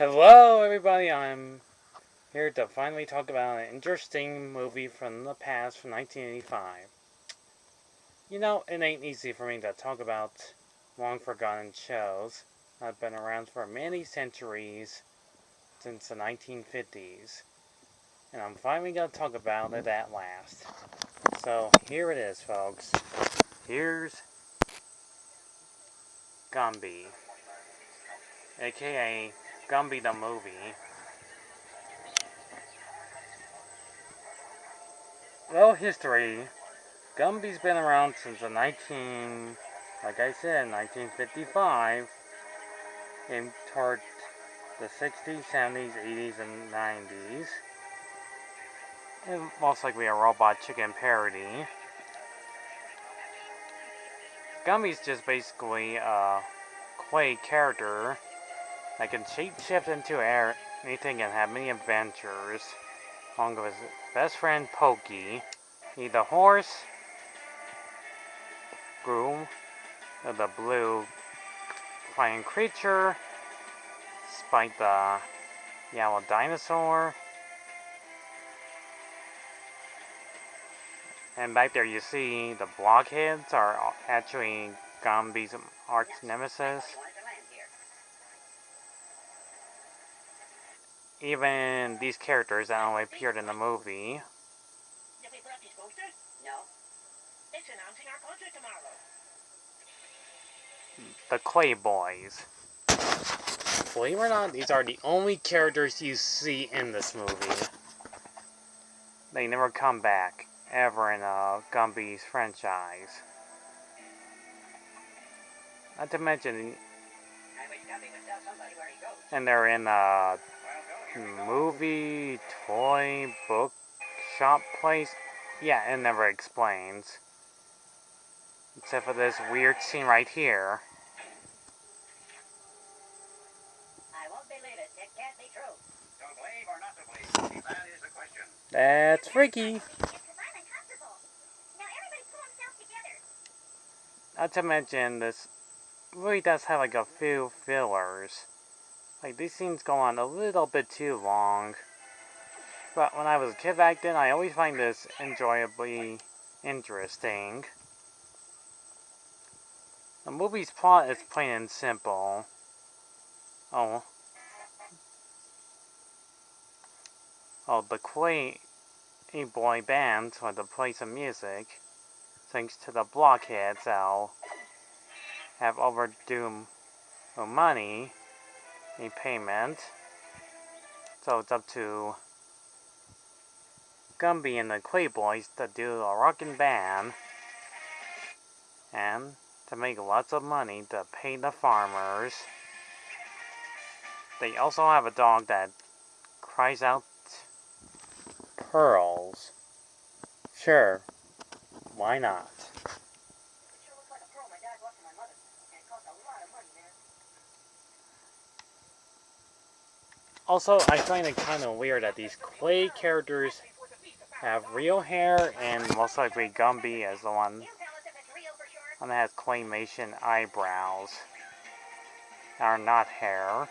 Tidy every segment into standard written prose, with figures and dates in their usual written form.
Hello, everybody. I'm here to finally talk about an interesting movie from the past from 1985. You know, it ain't easy for me to talk about long forgotten shows that have been around for many centuries since the 1950s, and I'm finally going to talk about it at last. So, here it is, folks. Here's Gumby, aka Gumby the movie. Well, history. Gumby's been around since the like I said, 1955, and toward the 60s, 70s, 80s, and 90s. And most likely a Robot Chicken parody. Gumby's just basically a clay character that can shapeshift into anything and have many adventures, along with his best friend Pokey. He's the horse, groom, the blue flying creature, Spike the yellow dinosaur. And back there you see the blockheads are actually Gumby's arch nemesis. Even these characters that only appeared in the movie. Did we put up these posters? No. It's announcing our concert tomorrow. The Clay Boys. Believe it or not, these are the only characters you see in this movie. They never come back, ever in Gumby's franchise. Not to mention, and they're in a movie, toy, book, shop place. Yeah, it never explains. Except for this weird scene right here. I won't believe it. It can't be true. To believe or not to believe? That is the question. That's freaky. Not to mention, this really does have like a few fillers. Like, these scenes go on a little bit too long. But when I was a kid back then, I always find this enjoyably interesting. The movie's plot is plain and simple. Oh, the Clay Boy band wanted to play some music, thanks to the blockheads that'll have overdue money in payment. So it's up to Gumby and the Clay Boys to do a rockin' band and to make lots of money to pay the farmers. They also have a dog that cries out pearls. Sure, why not? It sure looks like a pearl my dad bought for my mother. And it cost a lot of money, man. Also, I find it kind of weird that these Clay characters have real hair, and most likely Gumby is the one that has claymation eyebrows that are not hair.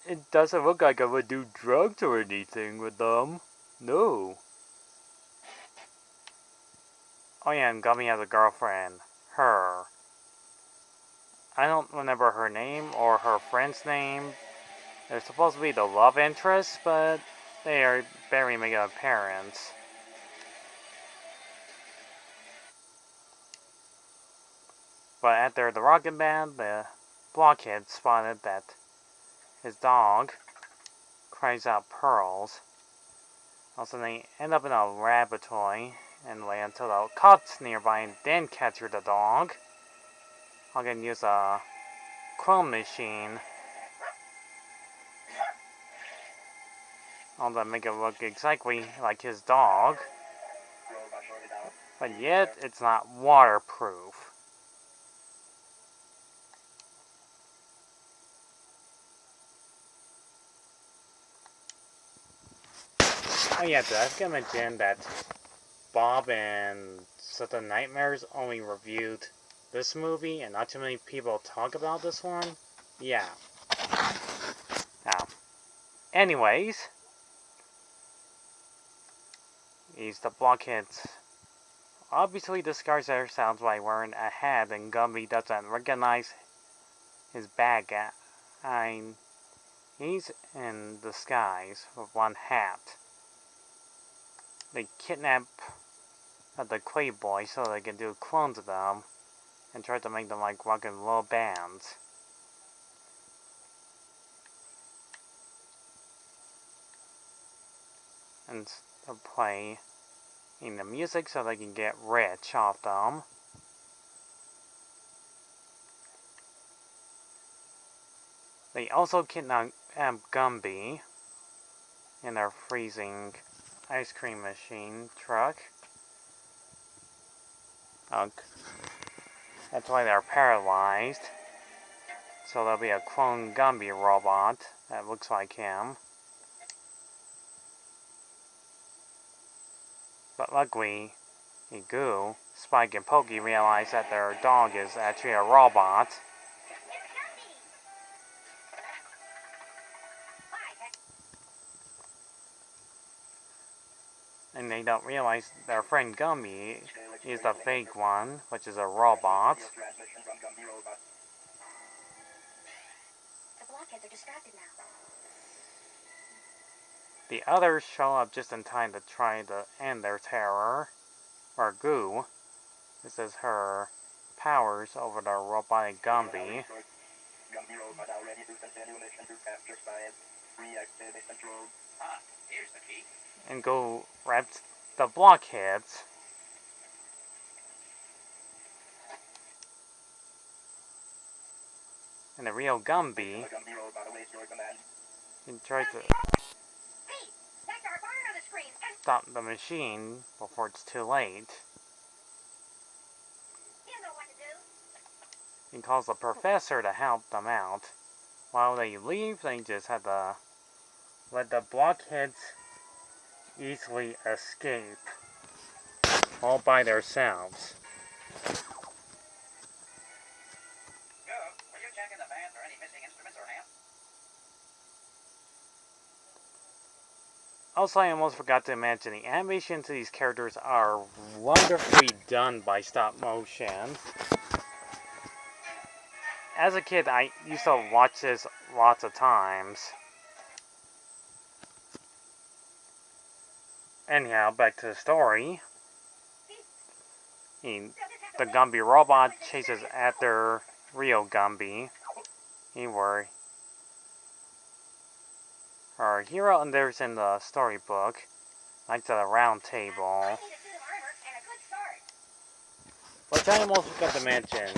It doesn't look like I would do drugs or anything with them. No. Oh yeah, and Gummy has a girlfriend. Her. I don't remember her name or her friend's name. They're supposed to be the love interest, but they are barely making appearance. But after the rocket band, the blockhead spotted that his dog cries out pearls. Also, they end up in a laboratory and wait until the cops nearby and then capture the dog. I'm gonna use a clone machine. I'll make it look exactly like his dog. But yet, it's not waterproof. Oh yeah, did I forget to mention that Bob and Certain Nightmares only reviewed this movie and not too many people talk about this one? Yeah. Now, anyways, he's the blockheads obviously disguise themselves by wearing a hat, and Gumby doesn't recognize his bad guy. He's in disguise with one hat. They kidnap the Clay Boys so they can do clones of them and try to make them like rock and roll bands. And play in the music so they can get rich off them. They also kidnap Gumby in their freezing ice cream machine truck. That's why they're paralyzed. So there'll be a clone Gumby robot that looks like him. But luckily, Goo, Spike, and Pokey realize that their dog is actually a robot. And they don't realize their friend Gumby is the fake one, which is a robot. The blockheads are distracted now. The others show up just in time to try to end their terror. Or Goo. This is her powers over the robotic Gumby. Gumby robot now ready to continue mission to capture Spike. Reactivate control. Here's the key. And Goo wraps the blockheads. And the real Gumby and tries to stop the machine before it's too late. He calls the professor to help them out. While they leave, they just have to let the blockheads easily escape all by themselves. Were you checking the van for any missing instruments or amps? Also, I almost forgot to mention the animation to these characters are wonderfully done by stop motion. As a kid, I used to watch this lots of times. Anyhow, back to the story. The Gumby robot chases after real Gumby. Our hero enters in the storybook, like at a round table. Which I almost forgot to mention.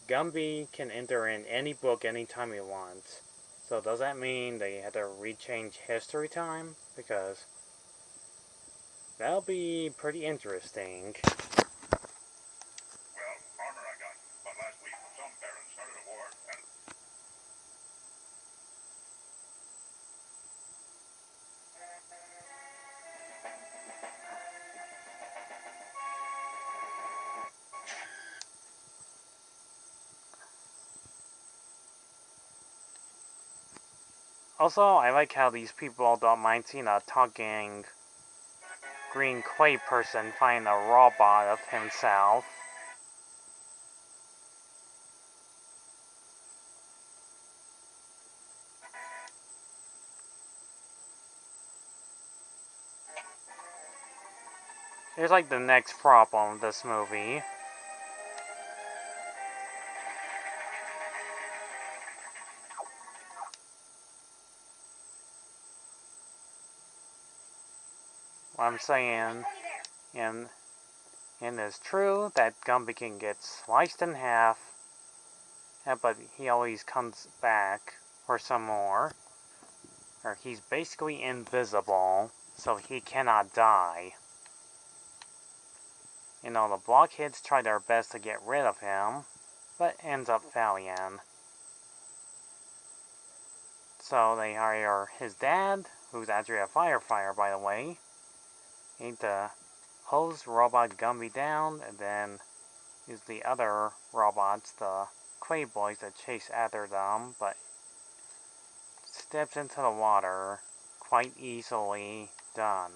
Gumby can enter in any book anytime he wants. So does that mean they had to rechange history time? Because that'll be pretty interesting. Well, armor I got, but last week some barons started a war and... Also, I like how these people don't mind seeing a talking green clay person find a robot of himself. Here's like the next problem of this movie. What I'm saying, and it's true that Gumby can get sliced in half, but he always comes back for some more. Or he's basically invisible, so he cannot die. You know, the blockheads try their best to get rid of him, but ends up failing. So they hire his dad, who's actually a firefighter, by the way. You need to hose robot Gumby down, and then use the other robots, the Clay Boys, to chase after them, but steps into the water quite easily done.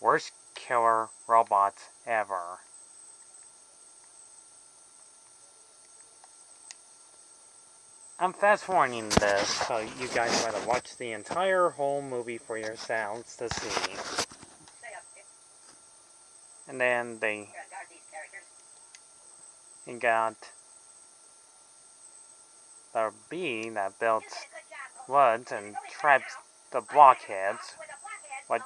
Worst killer robots ever. I'm fast forwarding this, so you guys gotta watch the entire whole movie for yourselves to see. And then they got the bee that builds woods and traps the blockheads. But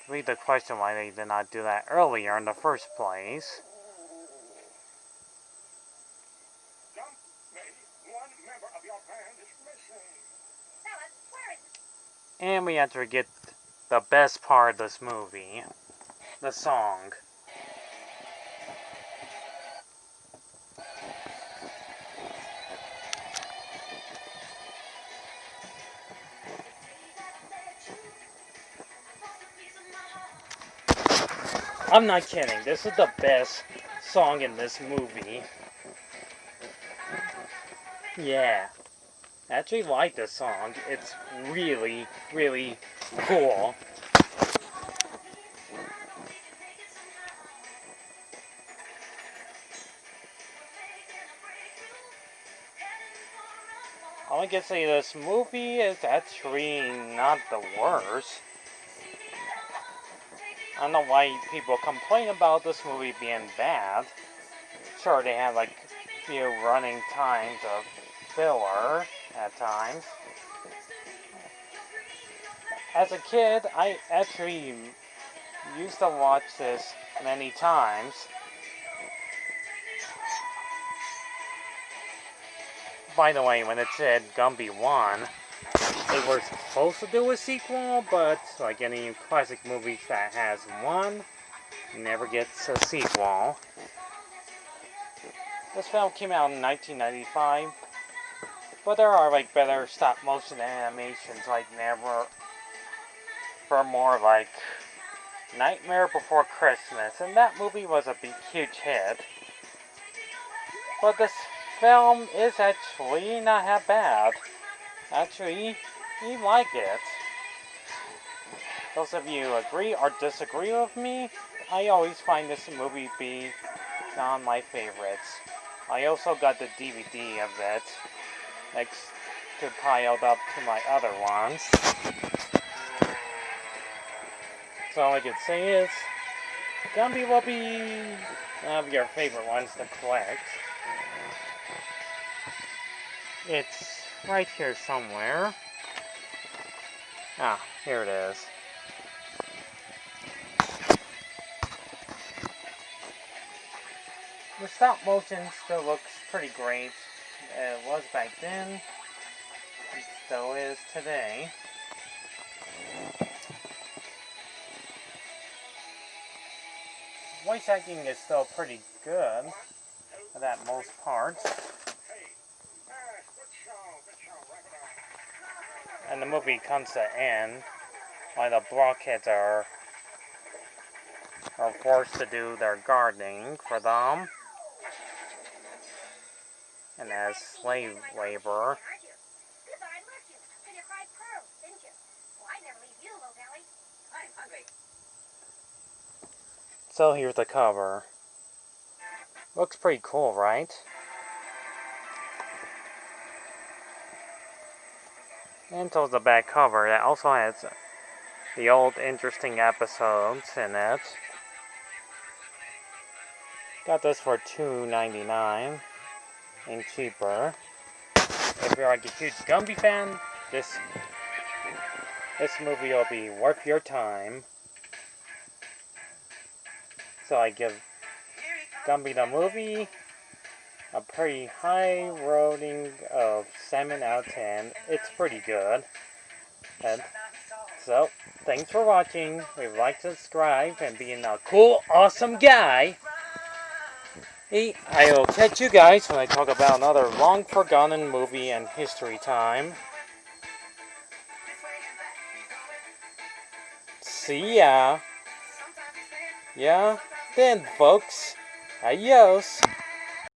read the question why they did not do that earlier in the first place. And we have to get the best part of this movie, the song. I'm not kidding, this is the best song in this movie. Yeah, I actually like this song. It's really, really cool. All I can say, this movie is actually not the worst. I don't know why people complain about this movie being bad. Sure, they have like a few running times of filler at times. As a kid, I actually used to watch this many times. By the way, when it said Gumby 1, they were supposed to do a sequel, but like any classic movies that has one, never gets a sequel. This film came out in 1995, but there are like better stop motion animations, like never, for more like Nightmare Before Christmas, and that movie was a huge hit. But this film is actually not that bad. Actually, you like it. Those of you agree or disagree with me, I always find this movie be one of my favorites. I also got the DVD of it, next to piled up to my other ones. So all I can say is, Gumby will be one of your favorite ones to collect. It's right here somewhere. Ah, here it is. The stop motion still looks pretty great. It was back then. It still is today. Voice acting is still pretty good at most parts. And the movie comes to an end while the blockheads are forced to do their gardening for them. And as slave labor. So here's the cover. Looks pretty cool, right? And towards the back cover, that also has the old interesting episodes in it. Got this for $2.99 and cheaper. If you're like a huge Gumby fan, this movie will be worth your time. So I give Gumby the movie a pretty high rating of 7 out of 10. It's pretty good. And so, thanks for watching. If you'd like to subscribe and being a cool, awesome guy, I will catch you guys when I talk about another long forgotten movie in history time. See ya. Yeah, then folks. Adios.